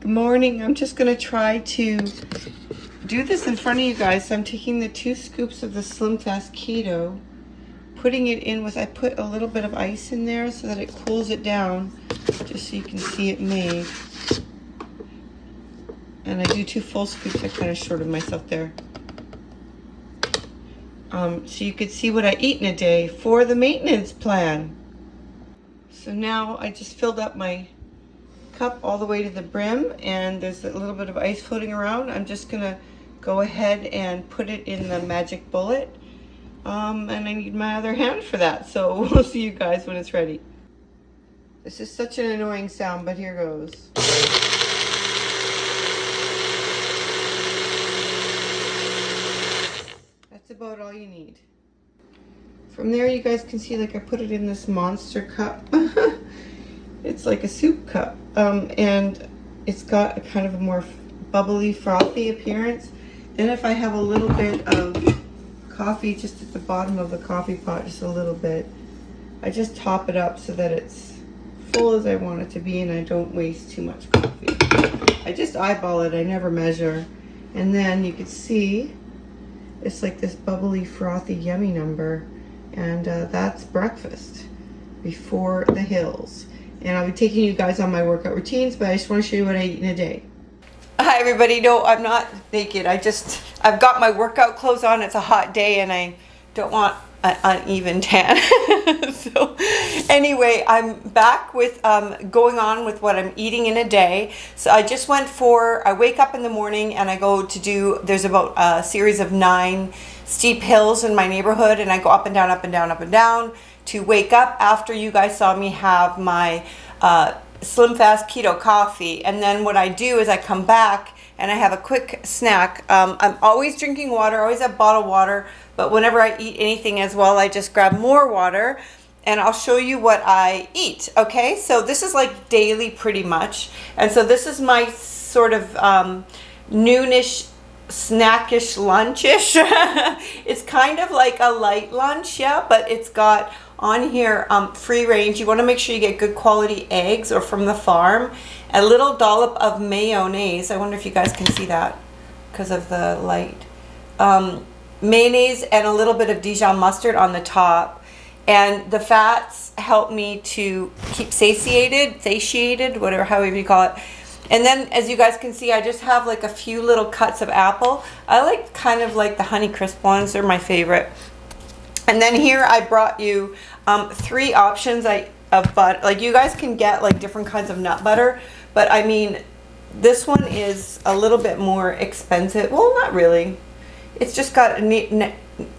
Morning. I'm just going to try to do this in front of you guys. So I'm taking the 2 scoops of the Slim Fast Keto, putting it in with, I put a little bit of ice in there so that it cools it down, just so you can see it made. And I do 2 full scoops. I kind of shorted myself there. So you could see what I eat in a day for the maintenance plan. So now I just filled up my cup all the way to the brim, and there's a little bit of ice floating around. I'm just gonna go ahead and put it in the magic bullet, and I need my other hand for that, so we'll see you guys when it's ready. This is such an annoying sound, but here goes. That's about all you need. From there you guys can see, like, I put it in this monster cup. It's like a soup cup, and it's got a kind of a more bubbly, frothy appearance. Then if I have a little bit of coffee just at the bottom of the coffee pot, just a little bit, I just top it up so that it's full as I want it to be and I don't waste too much coffee. I just eyeball it, I never measure. And then you can see it's like this bubbly, frothy, yummy number, and that's breakfast before the hills. And I'll be taking you guys on my workout routines, but I just want to show you what I eat in a day. Hi everybody. No, I'm not naked. I've got my workout clothes on. It's a hot day and I don't want an uneven tan. So anyway, I'm back with going on with what I'm eating in a day. So I just I wake up in the morning and I go to do, there's about a series of 9 steep hills in my neighborhood, and I go up and down, up and down, up and down to wake up after you guys saw me have my Slim Fast Keto coffee. And then what I do is I come back and I have a quick snack. I'm always drinking water, always have bottled water, but whenever I eat anything as well, I just grab more water, and I'll show you what I eat. Okay, so this is like daily pretty much. And so this is my sort of noonish, snackish, lunchish. It's kind of like a light lunch, yeah, but it's got on here free range. You want to make sure you get good quality eggs or from the farm. A little dollop of mayonnaise. I wonder if you guys can see that because of the light. Mayonnaise and a little bit of Dijon mustard on the top. And the fats help me to keep satiated, whatever, however you call it. And then, as you guys can see, I just have like a few little cuts of apple. I like kind of like the Honeycrisp ones. They're my favorite. And then here I brought you 3 options of butter. Like, you guys can get like different kinds of nut butter, but I mean, this one is a little bit more expensive. Well, not really. It's just got a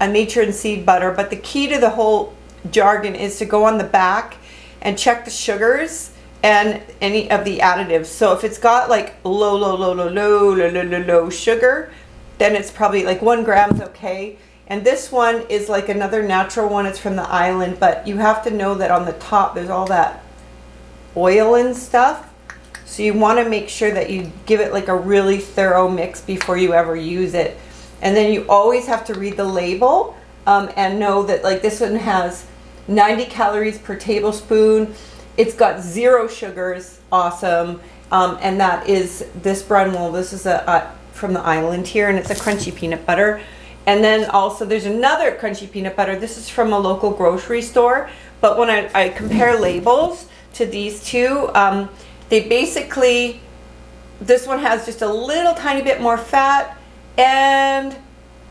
nature and seed butter, but the key to the whole jargon is to go on the back and check the sugars and any of the additives. So if it's got like low sugar, then it's probably like 1 gram is okay. And this one is like another natural one. It's from the island, but you have to know that on the top there's all that oil and stuff. So you want to make sure that you give it like a really thorough mix before you ever use it. And then you always have to read the label and know that like this one has 90 calories per tablespoon. It's got 0 sugars. Awesome. And that is this brown wool. This is from the island here, and it's a crunchy peanut butter. And then also there's another crunchy peanut butter. This is from a local grocery store. But when I compare labels to these two, they basically, this one has just a little tiny bit more fat, and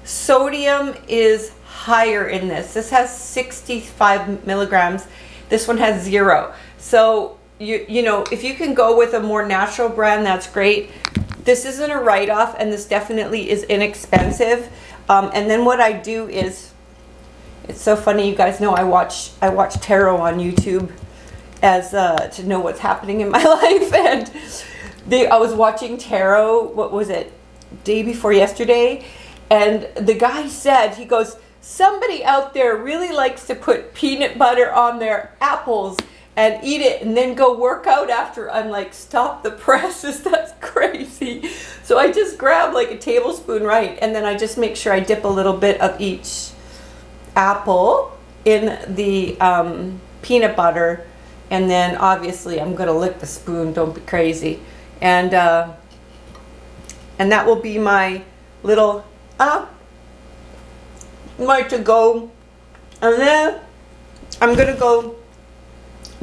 sodium is higher in this. This has 65 milligrams. This one has 0. So, you know, if you can go with a more natural brand, that's great. This isn't a write-off, and this definitely is inexpensive. And then what I do is, it's so funny, you guys know I watch tarot on YouTube as to know what's happening in my life. And I was watching tarot, what was it, day before yesterday, and the guy said, he goes, somebody out there really likes to put peanut butter on their apples and eat it and then go work out after. I'm like, stop the presses, that's crazy. So I just grab like a tablespoon, right, and then I just make sure I dip a little bit of each apple in the peanut butter, and then obviously I'm gonna lick the spoon, don't be crazy. And that will be my little my to go. And then I'm gonna go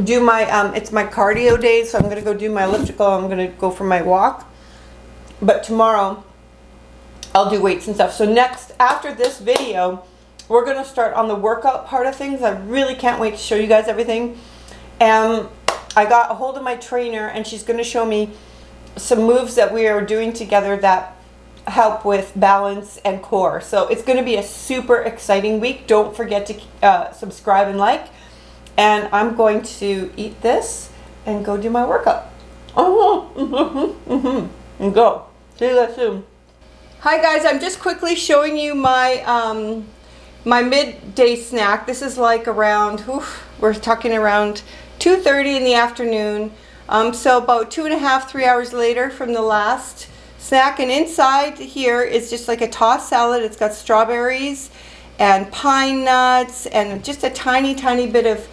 do my it's my cardio day, so I'm gonna go do my elliptical. I'm gonna go for my walk, but tomorrow I'll do weights and stuff. So next, after this video, we're gonna start on the workout part of things. I really can't wait to show you guys everything. And I got a hold of my trainer, and she's gonna show me some moves that we are doing together that help with balance and core. So it's going to be a super exciting week. Don't forget to subscribe and like. And I'm going to eat this and go do my workout. And go. See you guys soon. Hi guys, I'm just quickly showing you my my midday snack. This is like around, we're talking around 2:30 in the afternoon. So about 2.5, 3 hours later from the last snack. And inside here is just like a tossed salad. It's got strawberries and pine nuts and just a tiny bit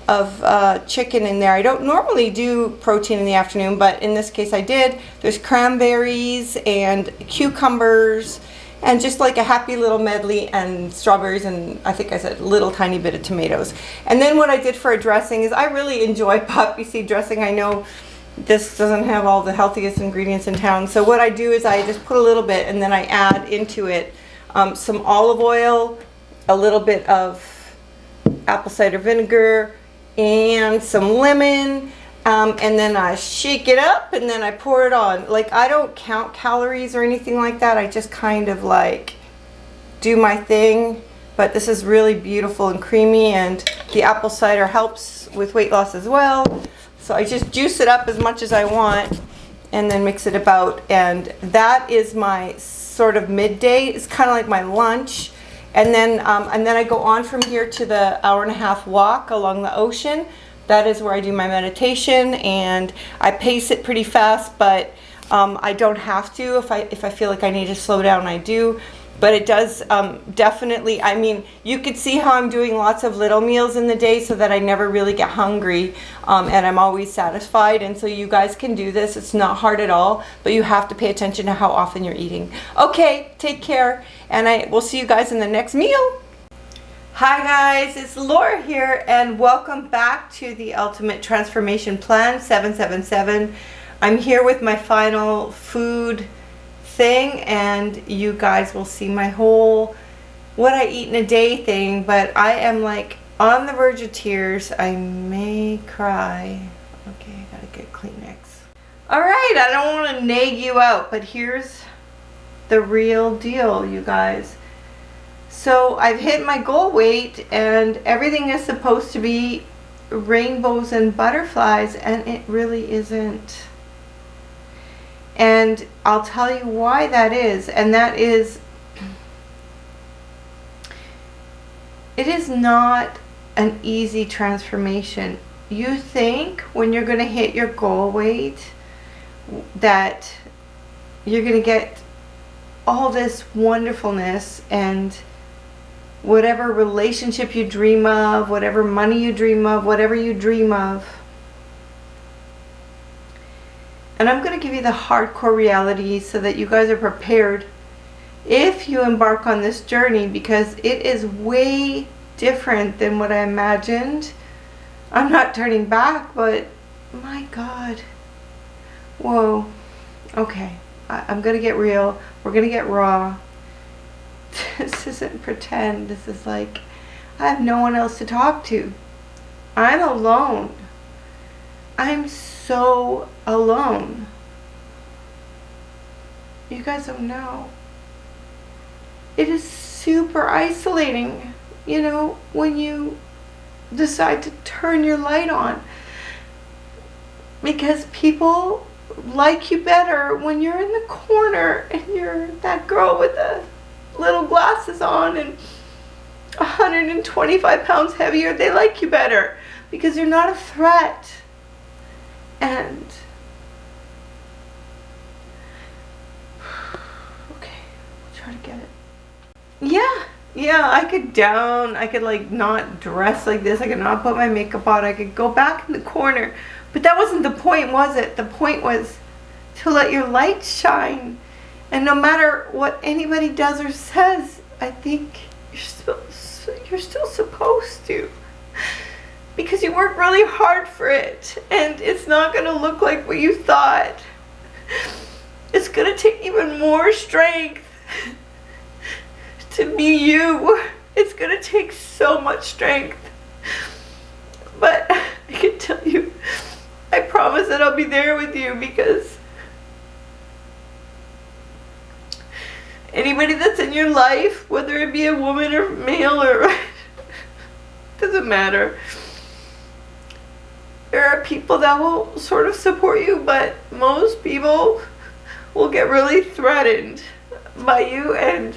of chicken in there. I don't normally do protein in the afternoon, but in this case I did. There's cranberries and cucumbers and just like a happy little medley, and strawberries, and I think I said little tiny bit of tomatoes. And then what I did for a dressing is I really enjoy poppy seed dressing. I know this doesn't have all the healthiest ingredients in town, so what I do is I just put a little bit, and then I add into it some olive oil, a little bit of apple cider vinegar, and some lemon, and then I shake it up, and then I pour it on. Like, I don't count calories or anything like that. I just kind of like do my thing. But this is really beautiful and creamy, and the apple cider helps with weight loss as well. So I just juice it up as much as I want and then mix it about. And that is my sort of midday. It's kind of like my lunch. And then I go on from here to the 1.5-hour walk along the ocean. That is where I do my meditation, and I pace it pretty fast, but I don't have to. If I feel like I need to slow down, I do. But it does definitely, I mean, you could see how I'm doing lots of little meals in the day so that I never really get hungry, and I'm always satisfied. And so you guys can do this. It's not hard at all, but you have to pay attention to how often you're eating. Okay, take care, and I will see you guys in the next meal. Hi guys, it's Laura here, and welcome back to the Ultimate Transformation Plan 777. I'm here with my final food thing, and you guys will see my whole what I eat in a day thing, but I am like on the verge of tears. I may cry. Okay, I gotta get Kleenex. Alright, I don't want to nag you out, but here's the real deal, you guys. So I've hit my goal weight, and everything is supposed to be rainbows and butterflies, and it really isn't. And I'll tell you why that is, and that is, it is not an easy transformation. You think when you're going to hit your goal weight that you're going to get all this wonderfulness and whatever relationship you dream of, whatever money you dream of, whatever you dream of. And I'm going to give you the hardcore reality so that you guys are prepared if you embark on this journey, because it is way different than what I imagined. I'm not turning back, but my God. Whoa. Okay. I'm going to get real. We're going to get raw. This isn't pretend. This is like, I have no one else to talk to. I'm alone. I'm so alone. You guys don't know. It is super isolating, you know, when you decide to turn your light on. Because people like you better when you're in the corner and you're that girl with the little glasses on and 125 pounds heavier. They like you better because you're not a threat. And okay, I'll try to get it. Yeah, I could like not dress like this. I could not put my makeup on. I could go back in the corner. But that wasn't the point, was it? The point was to let your light shine. And no matter what anybody does or says, I think you're still supposed to. Because you worked really hard for it. And it's not going to look like what you thought. It's going to take even more strength to be you. It's going to take so much strength. But I can tell you, I promise that I'll be there with you, because anybody that's in your life, whether it be a woman or male or doesn't matter, there are people that will sort of support you, but most people will get really threatened by you. And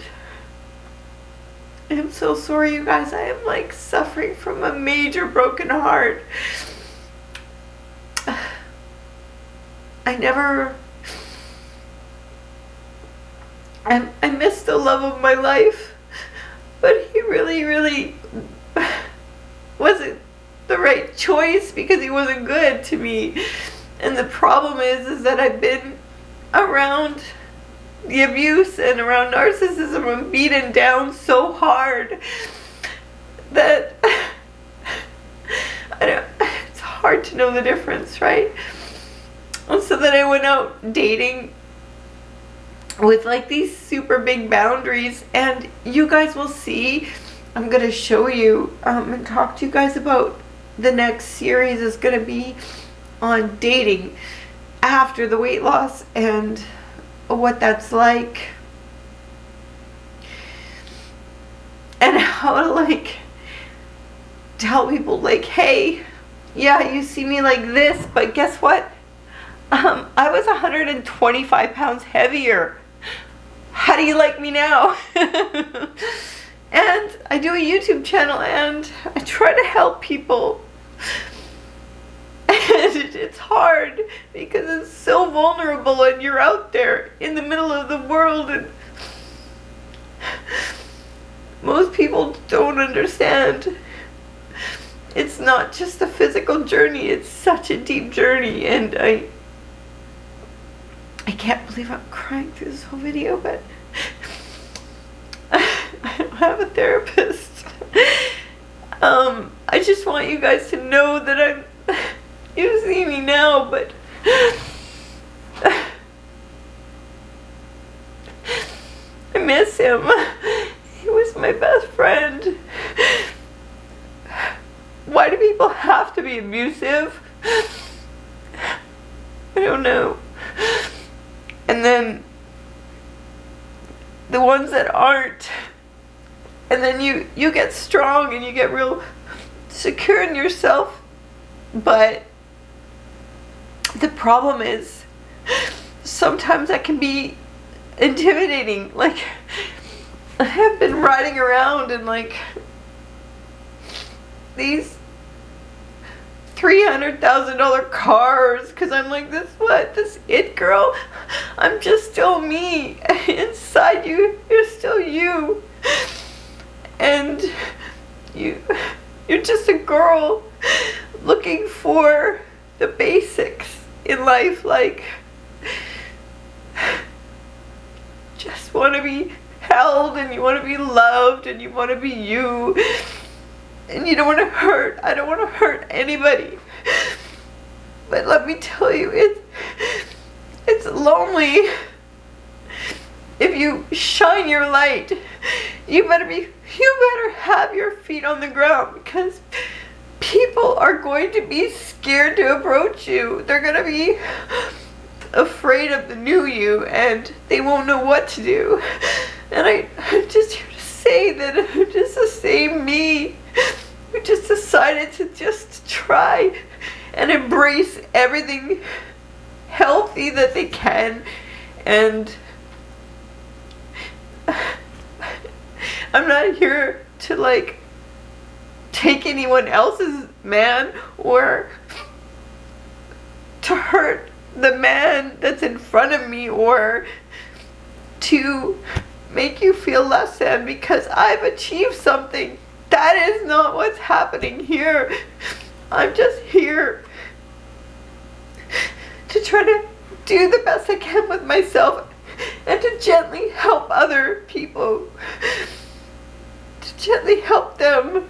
I'm so sorry, you guys. I am like suffering from a major broken heart. I missed the love of my life, but he really wasn't the right choice, because he wasn't good to me. And the problem is that I've been around the abuse and around narcissism and beaten down so hard that it's hard to know the difference, right? And so then I went out dating with like these super big boundaries, and you guys will see, I'm going to show you and talk to you guys about the next series is going to be on dating after the weight loss and what that's like, and how to like tell people like, hey, yeah, you see me like this, but guess what? I was 125 pounds heavier. How do you like me now? And I do a YouTube channel and I try to help people. And it's hard because it's so vulnerable, and you're out there in the middle of the world, and most people don't understand. It's not just a physical journey, it's such a deep journey. And I can't believe I'm crying through this whole video, but I don't have a therapist. I just want you guys to know that you see me now, but I miss him. He was my best friend. Why do people have to be abusive? I don't know. And then the ones that aren't, and then you get strong and you get real secure in yourself, but the problem is sometimes that can be intimidating. Like, I have been riding around in like these $300,000 cars because I'm like, this it girl. I'm just still me. Inside you're still you, and you're just a girl looking for the basics in life, like just want to be held, and you want to be loved, and you want to be you, and you don't want to hurt. I don't want to hurt anybody, but let me tell you, it's lonely. If you shine your light, you better have your feet on the ground, because people are going to be scared to approach you. They're going to be afraid of the new you, and they won't know what to do. And I'm just here to say that I'm just the same me who just decided to just try and embrace everything healthy that they can. And I'm not here to like take anyone else's man or to hurt the man that's in front of me, or to make you feel less than because I've achieved something. That is not what's happening here. I'm just here to try to do the best I can with myself and to gently help other people, to gently help them.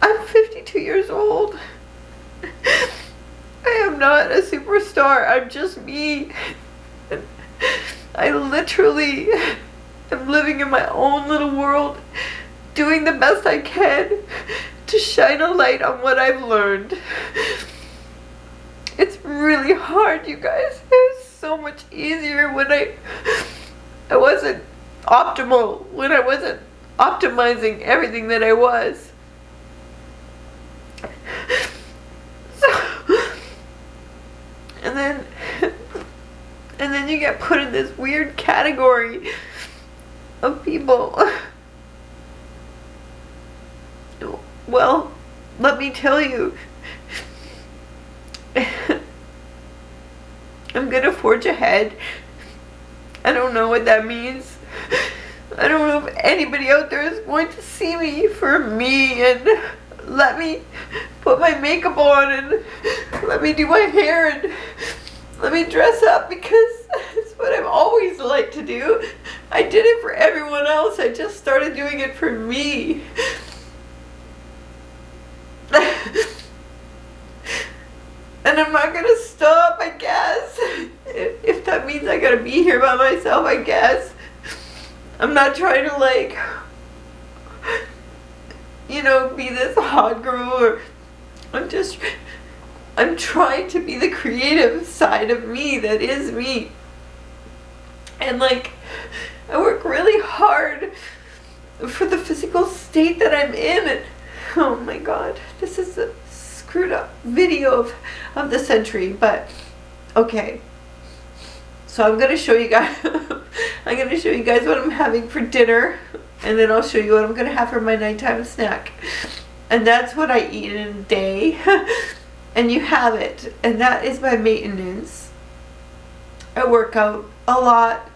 I'm 52 years old. I am not a superstar. I'm just me. I literally am living in my own little world, doing the best I can to shine a light on what I've learned. It's really hard, you guys. It was so much easier when I wasn't optimal, when I wasn't optimizing everything that I was. And then you get put in this weird category of people. Well, let me tell you, I'm gonna forge ahead. I don't know what that means. I don't know if anybody out there is going to see me for me and let me put my makeup on and let me do my hair and let me dress up, because it's what I've always liked to do. I did it for everyone else. I just started doing it for me. And I'm not gonna stop, I guess. If that means I gotta be here by myself, I guess. I'm not trying to, like, you know, be this hot girl, or I'm trying to be the creative side of me that is me. And, like, I work really hard for the physical state that I'm in. And oh my God, this is a screwed up video of the century, but okay. So I'm gonna show you guys I'm gonna show you guys what I'm having for dinner, and then I'll show you what I'm gonna have for my nighttime snack. And that's what I eat in a day. And you have it, and that is my maintenance. I work out a lot.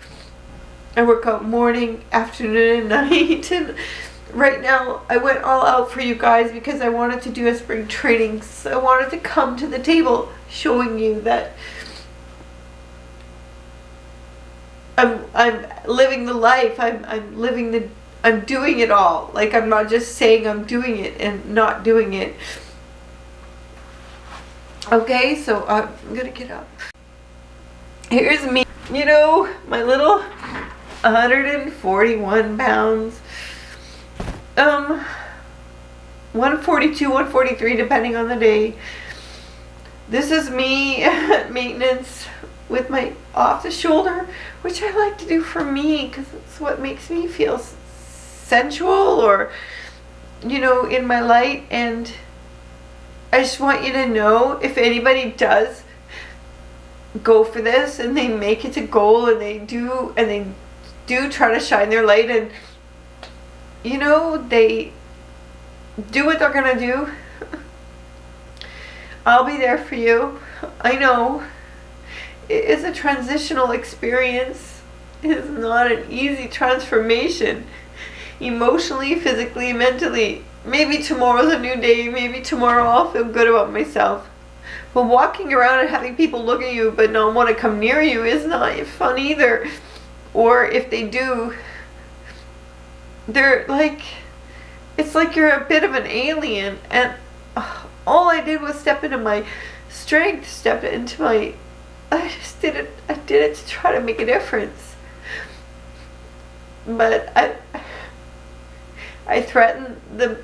I work out morning, afternoon, and night. And right now I went all out for you guys because I wanted to do a spring training. So I wanted to come to the table showing you that I'm living the life. I'm doing it all. Like, I'm not just saying I'm doing it and not doing it. Okay, so I'm gonna get up. Here's me, you know, my little 141 pounds, 142, 143, depending on the day. This is me at maintenance with my off the shoulder, which I like to do for me because it's what makes me feel sensual, or, you know, in my light. And I just want you to know, if anybody does go for this and they make it a goal and they do try to shine their light, and, you know, they do what they're gonna do, I'll be there for you. I know it is a transitional experience. It is not an easy transformation, emotionally, physically, mentally. Maybe tomorrow's a new day. Maybe tomorrow I'll feel good about myself. But walking around and having people look at you but not want to come near you is not fun either. Or if they do, they're like, it's like you're a bit of an alien. And all I did was step into my strength, I just did it. I did it to try to make a difference. But I threatened the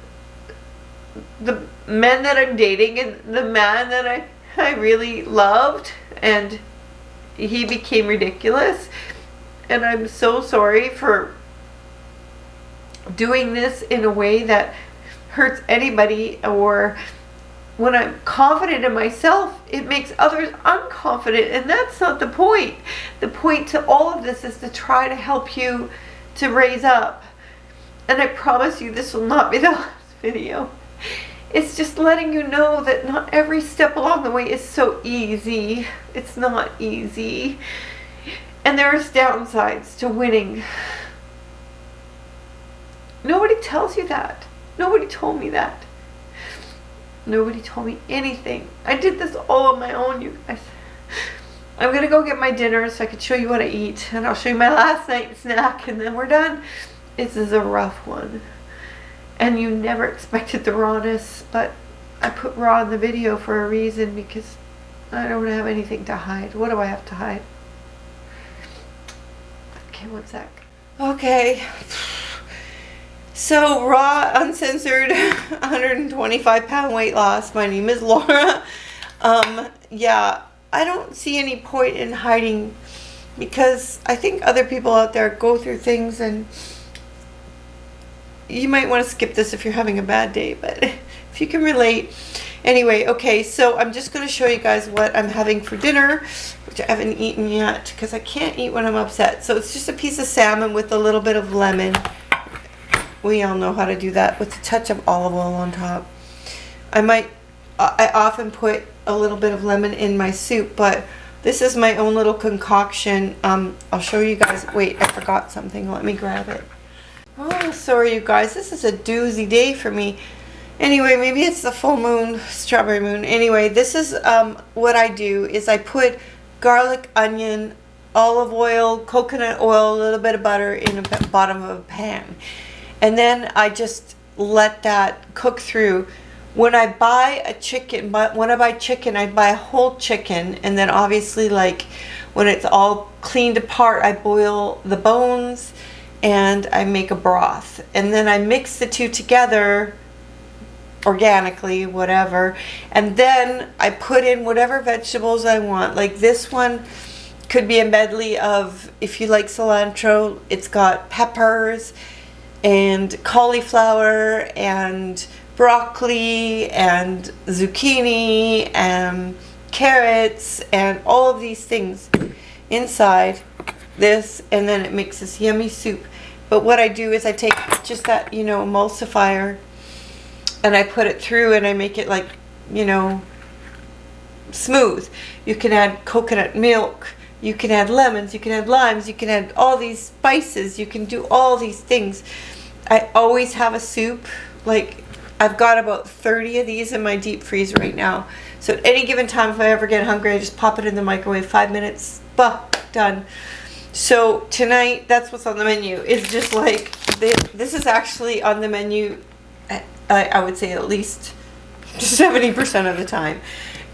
men that I'm dating and the man that I really loved, and he became ridiculous. And I'm so sorry for doing this in a way that hurts anybody, or when I'm confident in myself, it makes others unconfident, and that's not the point. The point to all of this is to try to help you to raise up. And I promise you this will not be the last video. It's just letting you know that not every step along the way is so easy. It's not easy. And there's downsides to winning. Nobody tells you that. Nobody told me that. Nobody told me anything. I did this all on my own, you guys. I'm gonna go get my dinner so I can show you what I eat, and I'll show you my last night's snack, and then we're done. This is a rough one, and you never expected the rawness, but I put raw in the video for a reason, because I don't have anything to hide. What do I have to hide? Okay, one sec. Okay. So, raw, uncensored, 125-pound weight loss. My name is Laura. Yeah, I don't see any point in hiding, because I think other people out there go through things, and you might want to skip this if you're having a bad day, but if you can relate. Anyway, okay, so I'm just going to show you guys what I'm having for dinner, which I haven't eaten yet, because I can't eat when I'm upset. So it's just a piece of salmon with a little bit of lemon. We all know how to do that, with a touch of olive oil on top. I often put a little bit of lemon in my soup, but this is my own little concoction. I'll show you guys. Wait, I forgot something. Let me grab it. Oh, sorry you guys. This is a doozy day for me. Anyway, maybe it's the full moon, strawberry moon. Anyway, this is what I do is I put garlic, onion, olive oil, coconut oil, a little bit of butter in the bottom of a pan. And then I just let that cook through. When I buy a chicken, when I buy chicken, I buy a whole chicken, and then obviously, like, when it's all cleaned apart, I boil the bones and I make a broth. And then I mix the two together organically, whatever, and then I put in whatever vegetables I want. Like this one could be a medley of, if you like cilantro, it's got peppers and cauliflower and broccoli and zucchini and carrots and all of these things inside this, and then it makes this yummy soup. But what I do is I take just that, you know, emulsifier, and I put it through, and I make it like, you know, smooth. You can add coconut milk, you can add lemons, you can add limes, you can add all these spices, you can do all these things. I always have a soup. Like, I've got about 30 of these in my deep freeze right now. So at any given time, if I ever get hungry, I just pop it in the microwave, 5 minutes, done. So tonight, that's what's on the menu. It's just like, this is actually on the menu, I would say at least 70% of the time.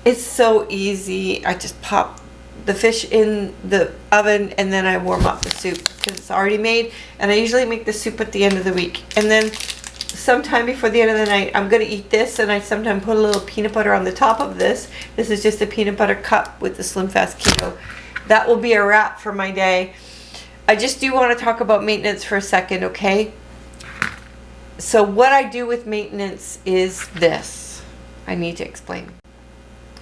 It's so easy. I just pop the fish in the oven, and then I warm up the soup because it's already made. And I usually make the soup at the end of the week. And then sometime before the end of the night, I'm going to eat this, and I sometimes put a little peanut butter on the top of this. This is just a peanut butter cup with the Slim Fast Keto. That will be a wrap for my day. I just do want to talk about maintenance for a second, okay? So what I do with maintenance is this. I need to explain.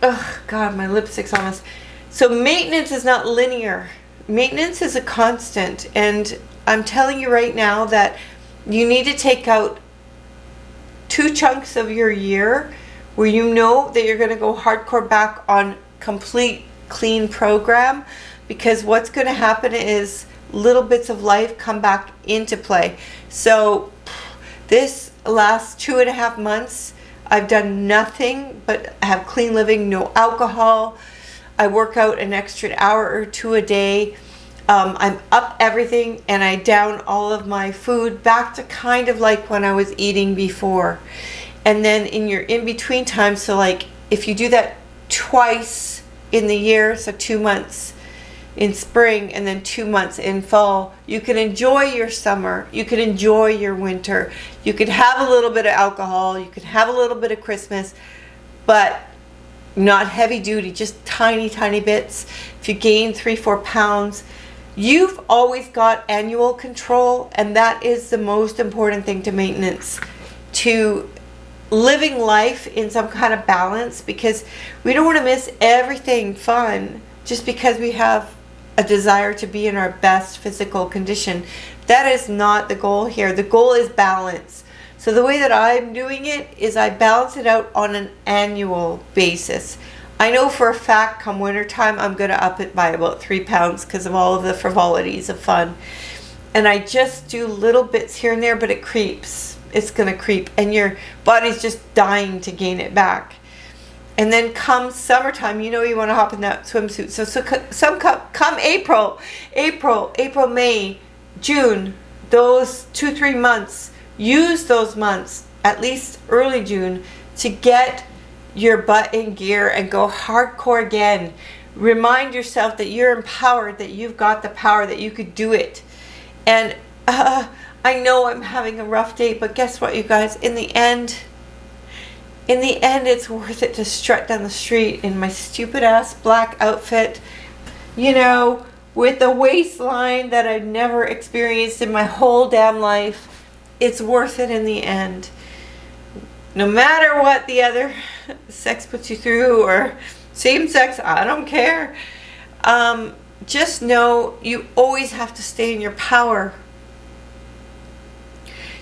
Oh, God, my lipstick's on this. So maintenance is not linear. Maintenance is a constant. And I'm telling you right now that you need to take out 2 chunks of your year where you know that you're going to go hardcore back on complete clean program, because what's going to happen is little bits of life come back into play. So this last 2.5 months, I've done nothing but have clean living, no alcohol. I work out an extra hour or 2 a day. I'm up everything, and I down all of my food back to kind of like when I was eating before. And then in your in-between time, so like if you do that twice in the year, so 2 months in spring and then 2 months in fall, you can enjoy your summer, you can enjoy your winter, you could have a little bit of alcohol, you could have a little bit of Christmas, but not heavy duty, just tiny bits. If you gain 3-4 pounds, you've always got annual control, and that is the most important thing to maintenance, to living life in some kind of balance, because we don't want to miss everything fun just because we have a desire to be in our best physical condition. That is not the goal here. The goal is balance. So the way that I'm doing it is I balance it out on an annual basis. I know for a fact come winter time I'm going to up it by about 3 pounds because of all of the frivolities of fun. And I just do little bits here and there, but it creeps. It's going to creep, and your body's just dying to gain it back. And then come summertime, you know you want to hop in that swimsuit. So come April, May, June, those 2-3 months, use those months, at least early June, to get your butt in gear and go hardcore again. Remind yourself that you're empowered, that you've got the power, that you could do it. And I know I'm having a rough day, but guess what, you guys? In the end, it's worth it to strut down the street in my stupid ass black outfit, you know, with a waistline that I've never experienced in my whole damn life. It's worth it in the end. No matter what the other sex puts you through, or same sex, I don't care. Just know you always have to stay in your power.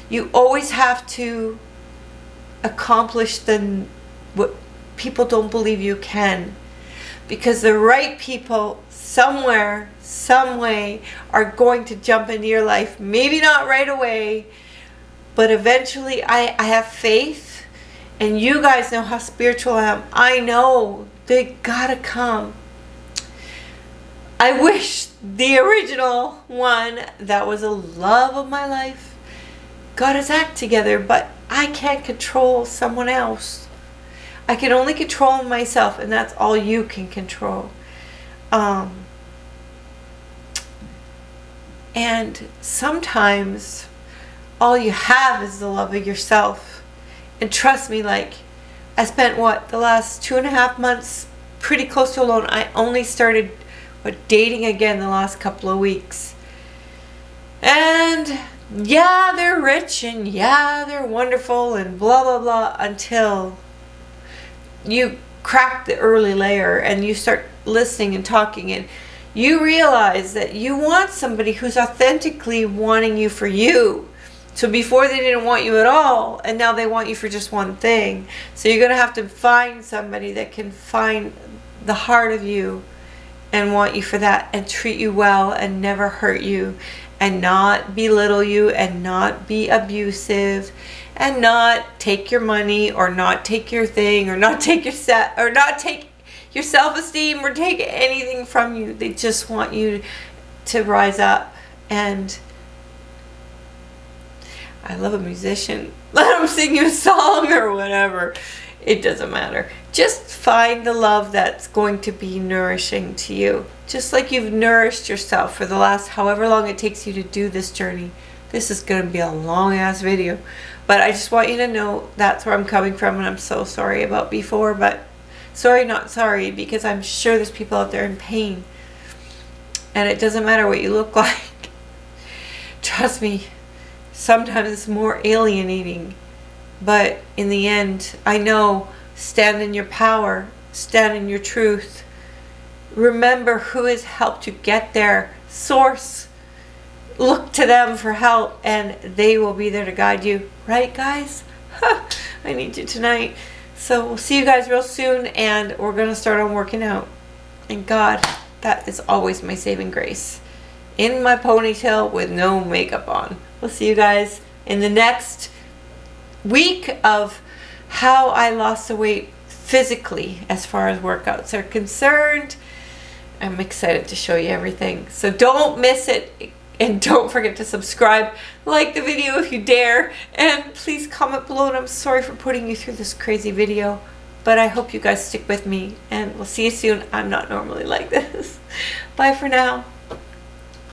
You always have to accomplish what people don't believe you can, because the right people somewhere, some way, are going to jump into your life. Maybe not right away, but eventually. I have faith, and you guys know how spiritual I am. I know they gotta come. I wish the original one that was the love of my life got his act together, but I can't control someone else. I can only control myself, and that's all you can control. And sometimes all you have is the love of yourself. And trust me, like, I spent the last 2.5 months pretty close to alone. I only started dating again the last couple of weeks. And yeah, they're rich, and yeah, they're wonderful, and blah blah blah, until you crack the early layer and you start listening and talking, and you realize that you want somebody who's authentically wanting you for you. So before they didn't want you at all, and now they want you for just one thing. So you're going to have to find somebody that can find the heart of you and want you for that, and treat you well, and never hurt you, and not belittle you, and not be abusive, and not take your money, or not take your thing, or not take your or not take your self-esteem, or take anything from you. They just want you to rise up. And I love a musician. Let them sing you a song or whatever. It doesn't matter. Just find the love that's going to be nourishing to you. Just like you've nourished yourself for the last however long it takes you to do this journey. This is going to be a long ass video. But I just want you to know that's where I'm coming from, and I'm so sorry about before. But sorry, not sorry, because I'm sure there's people out there in pain. And it doesn't matter what you look like. Trust me, sometimes it's more alienating. But in the end, I know, stand in your power, stand in your truth. Remember who has helped you get there. Source. Look to them for help, and they will be there to guide you. Right, guys? I need you tonight. So we'll see you guys real soon, and we're going to start on working out. And God, that is always my saving grace. In my ponytail with no makeup on. We'll see you guys in the next week of how I lost the weight physically as far as workouts are concerned. I'm excited to show you everything. So don't miss it. And don't forget to subscribe, like the video if you dare, and please comment below. And I'm sorry for putting you through this crazy video, but I hope you guys stick with me, and we'll see you soon. I'm not normally like this. Bye for now.